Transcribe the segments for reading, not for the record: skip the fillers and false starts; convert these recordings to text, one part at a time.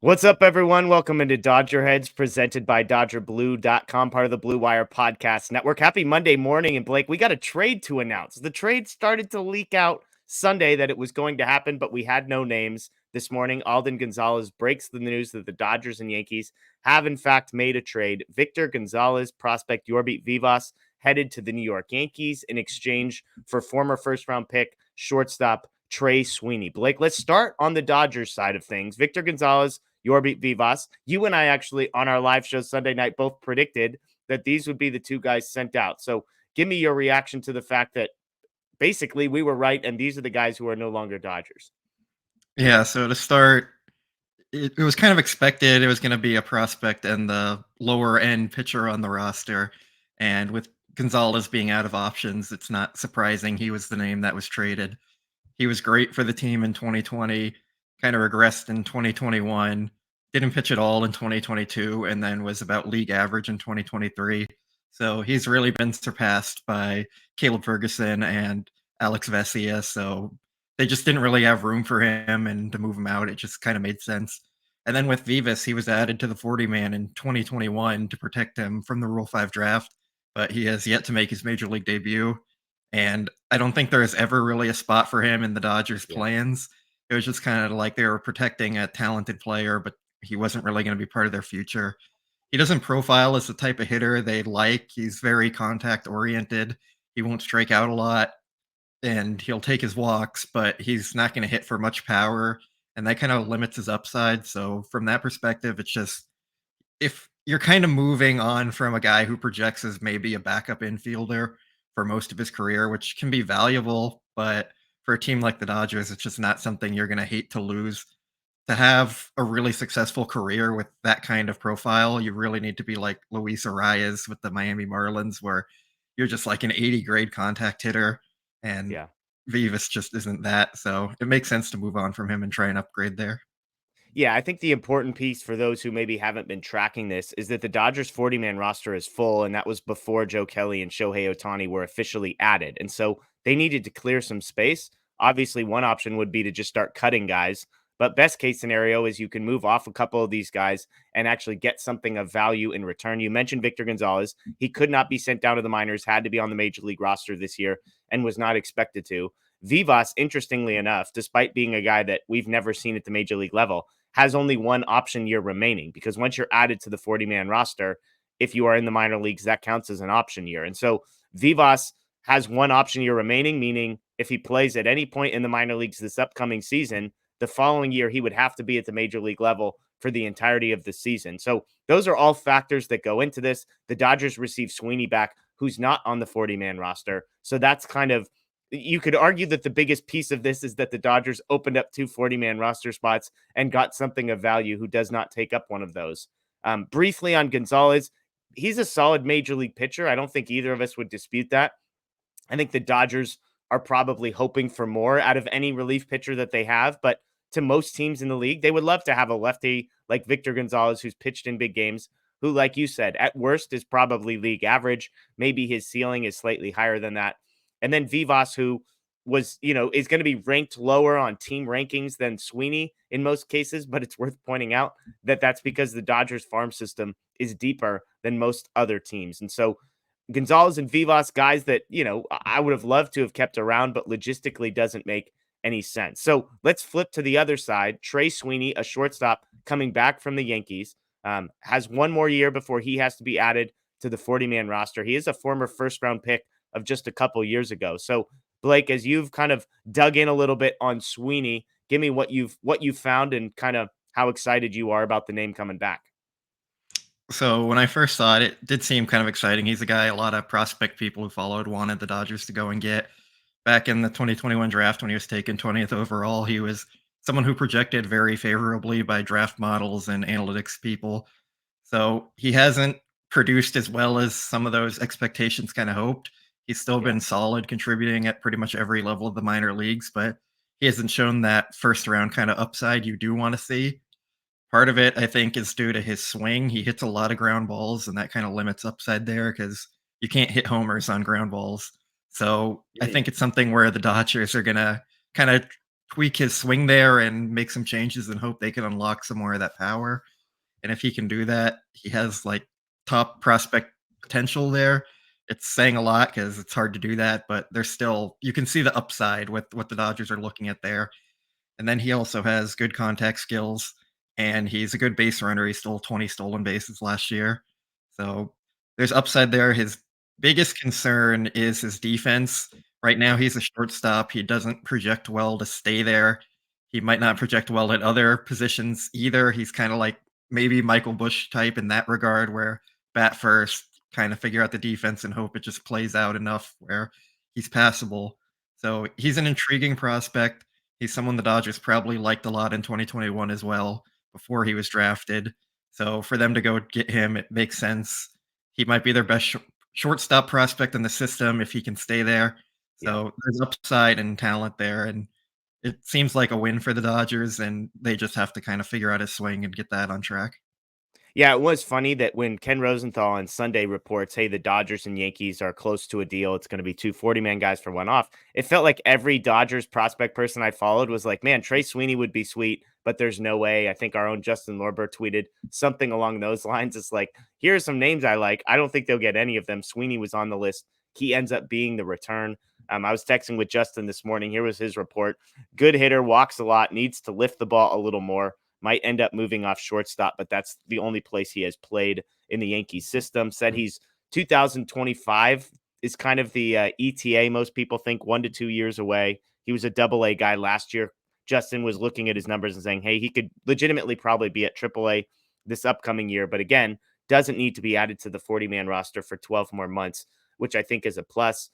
What's up, everyone? Welcome into DodgerHeads, presented by DodgerBlue.com, part of the Blue Wire Podcast Network. Happy Monday morning. And Blake, we got a trade to announce. The trade started to leak out Sunday that it was going to happen, but we had no names. This morning, Alden Gonzalez breaks the news that the Dodgers and Yankees have, in fact, made a trade. Victor Gonzalez, prospect Jorbit Vivas, headed to the New York Yankees in exchange for former first-round pick shortstop Trey Sweeney. Blake, let's start on the Dodgers side of things. Victor Gonzalez, Jorbit Vivas. You and I actually on our live show Sunday night both predicted that these would be the two guys sent out. So give me your reaction to the fact that basically we were right and these are the guys who are no longer Dodgers. Yeah, so to start, it was kind of expected it was going to be a prospect and the lower end pitcher on the roster. And with Gonzalez being out of options, it's not surprising he was the name that was traded. He was great for the team in 2020, kind of regressed in 2021, didn't pitch at all in 2022, and then was about league average in 2023. So he's really been surpassed by Caleb Ferguson and Alex Vesia. So they just didn't really have room for him, and to move him out, it just kind of made sense. And then with Vivas, he was added to the 40 man in 2021 to protect him from the Rule 5 draft, but he has yet to make his major league debut. And I don't think there was ever really a spot for him in the Dodgers' Yeah. plans. It was just kind of like they were protecting a talented player, but he wasn't really going to be part of their future. He doesn't profile as the type of hitter they like. He's very contact oriented. He won't strike out a lot, and he'll take his walks, but he's not going to hit for much power, and that kind of limits his upside. So from that perspective, it's just if you're kind of moving on from a guy who projects as maybe a backup infielder for most of his career, which can be valuable, but for a team like the Dodgers, it's just not something you're going to hate to lose. To have a really successful career with that kind of profile, you really need to be like Luis Arias with the Miami Marlins, where you're just like an 80 grade contact hitter, and Yeah. Vivas just isn't that. So it makes sense to move on from him and try and upgrade there. Yeah, I think the important piece for those who maybe haven't been tracking this is that the Dodgers 40-man roster is full, and that was before Joe Kelly and Shohei Ohtani were officially added. And so they needed to clear some space. Obviously, one option would be to just start cutting guys. But best case scenario is you can move off a couple of these guys and actually get something of value in return. You mentioned Victor Gonzalez. He could not be sent down to the minors, had to be on the major league roster this year, and was not expected to. Vivas, interestingly enough, despite being a guy that we've never seen at the major league level, has only one option year remaining because once you're added to the 40-man roster, if you are in the minor leagues, that counts as an option year. And so Vivas has one option year remaining, meaning if he plays at any point in the minor leagues this upcoming season, the following year he would have to be at the major league level for the entirety of the season. So those are all factors that go into this. The Dodgers receive Sweeney back, who's not on the 40-man roster. So that's kind of, you could argue that the biggest piece of this is that the Dodgers opened up two 40-man roster spots and got something of value who does not take up one of those. Briefly on Gonzalez, he's a solid major league pitcher. I don't think either of us would dispute that. I think the Dodgers are probably hoping for more out of any relief pitcher that they have, but to most teams in the league, they would love to have a lefty like Victor Gonzalez who's pitched in big games, who, like you said, at worst is probably league average. Maybe his ceiling is slightly higher than that. And then Vivas, who is going to be ranked lower on team rankings than Sweeney in most cases, but it's worth pointing out that that's because the Dodgers farm system is deeper than most other teams. And so Gonzalez and Vivas, guys that, I would have loved to have kept around, but logistically doesn't make any sense. So let's flip to the other side. Trey Sweeney, a shortstop coming back from the Yankees, has one more year before he has to be added to the 40-man roster. He is a former first-round pick of just a couple years ago. So Blake, as you've kind of dug in a little bit on Sweeney, give me what you've found and kind of how excited you are about the name coming back. So when I first saw it, it did seem kind of exciting. He's a guy a lot of prospect people who followed wanted the Dodgers to go and get. Back in the 2021 draft when he was taken 20th overall, he was someone who projected very favorably by draft models and analytics people. So he hasn't produced as well as some of those expectations kind of hoped. He's still Yeah. been solid, contributing at pretty much every level of the minor leagues, but he hasn't shown that first round kind of upside you do want to see. Part of it, I think, is due to his swing. He hits a lot of ground balls, and that kind of limits upside there because you can't hit homers on ground balls. So I Yeah. think it's something where the Dodgers are going to kind of tweak his swing there and make some changes and hope they can unlock some more of that power. And if he can do that, he has like top prospect potential there. It's saying a lot because it's hard to do that, but there's still you can see the upside with what the Dodgers are looking at there. And then he also has good contact skills and he's a good base runner. He stole 20 stolen bases last year. So there's upside there. His biggest concern is his defense. Right now, he's a shortstop. He doesn't project well to stay there. He might not project well at other positions either. He's kind of like maybe Michael Bush type in that regard, where bat first, kind of figure out the defense and hope it just plays out enough where he's passable. So he's an intriguing prospect. He's someone the Dodgers probably liked a lot in 2021 as well before he was drafted. So for them to go get him, it makes sense. He might be their best shortstop prospect in the system if he can stay there. Yeah. So there's upside and talent there, and it seems like a win for the Dodgers, and they just have to kind of figure out his swing and get that on track. Yeah, it was funny that when Ken Rosenthal on Sunday reports, hey, the Dodgers and Yankees are close to a deal, it's going to be two 40-man guys for one off. It felt like every Dodgers prospect person I followed was like, man, Trey Sweeney would be sweet, but there's no way. I think our own Justin Lorber tweeted something along those lines. It's like, here are some names I like. I don't think they'll get any of them. Sweeney was on the list. He ends up being the return. I was texting with Justin this morning. Here was his report. Good hitter, walks a lot, needs to lift the ball a little more, might end up moving off shortstop, but that's the only place he has played in the Yankees system. Said he's 2025 is kind of the ETA. Most people think 1 to 2 years away. He was a AA guy last year. Justin was looking at his numbers and saying, hey, he could legitimately probably be at AAA this upcoming year. But again, doesn't need to be added to the 40-man roster for 12 more months, which I think is a plus.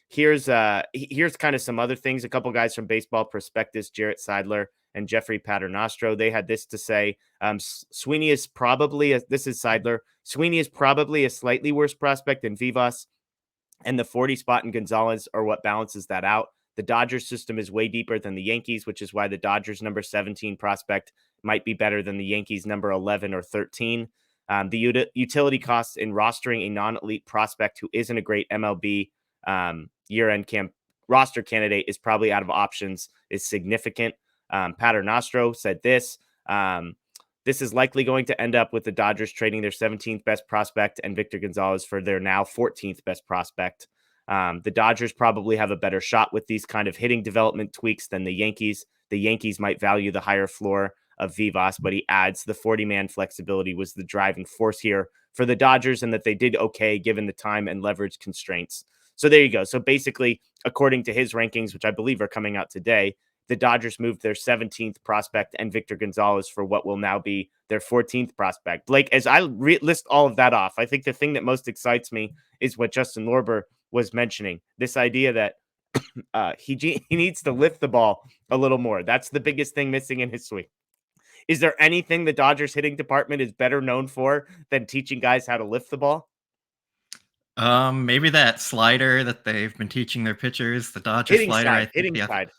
Here's kind of some other things. A couple guys from Baseball Prospectus, Jarrett Seidler and Jeffrey Paternostro, they had this to say. Sweeney is probably, this is Seidler, Sweeney is probably a slightly worse prospect than Vivas, and the 40 spot in Gonzalez are what balances that out. The Dodgers system is way deeper than the Yankees, which is why the Dodgers number 17 prospect might be better than the Yankees number 11 or 13. The utility costs in rostering a non-elite prospect who isn't a great MLB year-end roster candidate is probably out of options is significant. Paternostro said this. This is likely going to end up with the Dodgers trading their 17th best prospect and Victor Gonzalez for their now 14th best prospect. The Dodgers probably have a better shot with these kind of hitting development tweaks than the Yankees. The Yankees might value the higher floor of Vivas, but he adds the 40-man flexibility was the driving force here for the Dodgers and that they did okay given the time and leverage constraints. So there you go. So basically, according to his rankings, which I believe are coming out today, the Dodgers moved their 17th prospect and Victor Gonzalez for what will now be their 14th prospect. Blake, as I list all of that off, I think the thing that most excites me is what Justin Lorber was mentioning, this idea that he needs to lift the ball a little more. That's the biggest thing missing in his swing. Is there anything the Dodgers hitting department is better known for than teaching guys how to lift the ball? Maybe that slider that they've been teaching their pitchers, the Dodger Hitting slider, I side, think hitting side.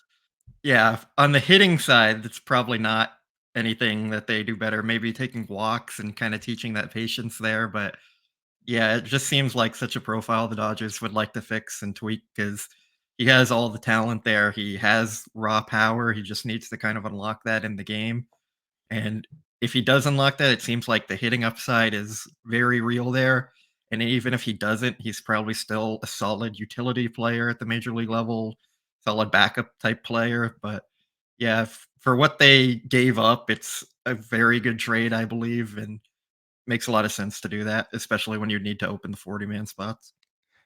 yeah, on the hitting side, that's probably not anything that they do better. Maybe taking walks and kind of teaching that patience there, but yeah, it just seems like such a profile the Dodgers would like to fix and tweak because he has all the talent there. He has raw power. He just needs to kind of unlock that in the game. And if he does unlock that, it seems like the hitting upside is very real there. And even if he doesn't, he's probably still a solid utility player at the major league level, solid backup type player. But yeah, for what they gave up, it's a very good trade, I believe, and makes a lot of sense to do that, especially when you need to open the 40-man spots.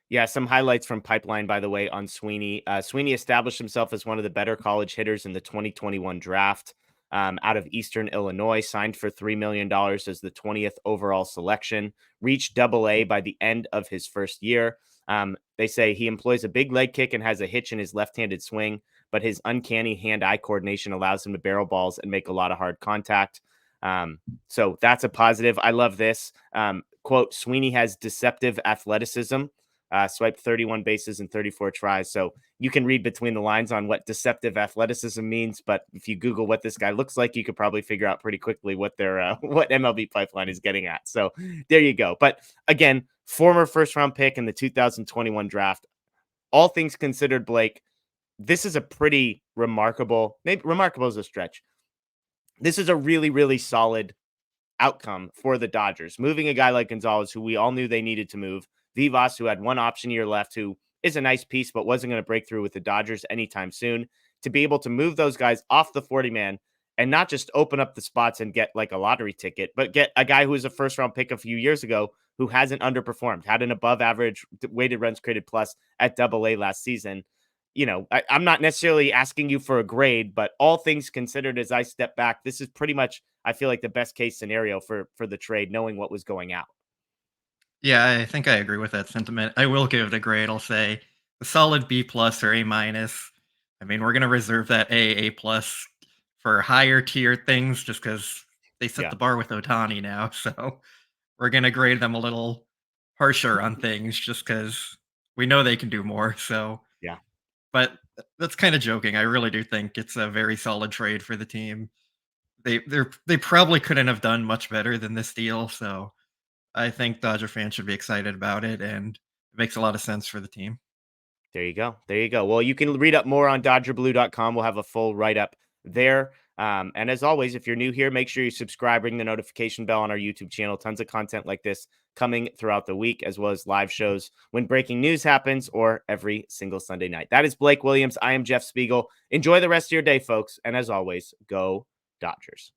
Yeah, some highlights from Pipeline, by the way, on Sweeney. Sweeney established himself as one of the better college hitters in the 2021 draft out of Eastern Illinois, signed for $3 million as the 20th overall selection, reached AA by the end of his first year. They say he employs a big leg kick and has a hitch in his left-handed swing, but his uncanny hand-eye coordination allows him to barrel balls and make a lot of hard contact. So that's a positive. I love this. Quote, Sweeney has deceptive athleticism. Swiped 31 bases in 34 tries. So you can read between the lines on what deceptive athleticism means. But if you Google what this guy looks like, you could probably figure out pretty quickly what their what MLB Pipeline is getting at. So there you go. But again, former first round pick in the 2021 draft. All things considered, Blake, this is a pretty remarkable, maybe remarkable is a stretch. This is a really, really solid outcome for the Dodgers. Moving a guy like Gonzalez, who we all knew they needed to move, Vivas, who had one option year left, who is a nice piece, but wasn't going to break through with the Dodgers anytime soon, to be able to move those guys off the 40 man and not just open up the spots and get like a lottery ticket, but get a guy who was a first round pick a few years ago who hasn't underperformed, had an above average weighted runs created plus at AA last season. I'm not necessarily asking you for a grade, but all things considered, as I step back, this is pretty much, I feel like, the best case scenario for the trade, knowing what was going out. Yeah, I think I agree with that sentiment. I will give it a grade. I'll say a solid B plus or A minus. I mean, we're gonna reserve that A plus for higher tier things just because they set Yeah, the bar with Otani now. So we're gonna grade them a little harsher on things just because we know they can do more. So, yeah. but that's kind of joking. I really do think it's a very solid trade for the team. They probably couldn't have done much better than this deal. So I think Dodger fans should be excited about it, and it makes a lot of sense for the team. There you go. There you go. Well, you can read up more on DodgerBlue.com. We'll have a full write up there. And as always, if you're new here, make sure you subscribe, ring the notification bell on our YouTube channel. Tons of content like this coming throughout the week, as well as live shows when breaking news happens or every single Sunday night. That is Blake Williams. I am Jeff Spiegel. Enjoy the rest of your day, folks. And as always, go Dodgers.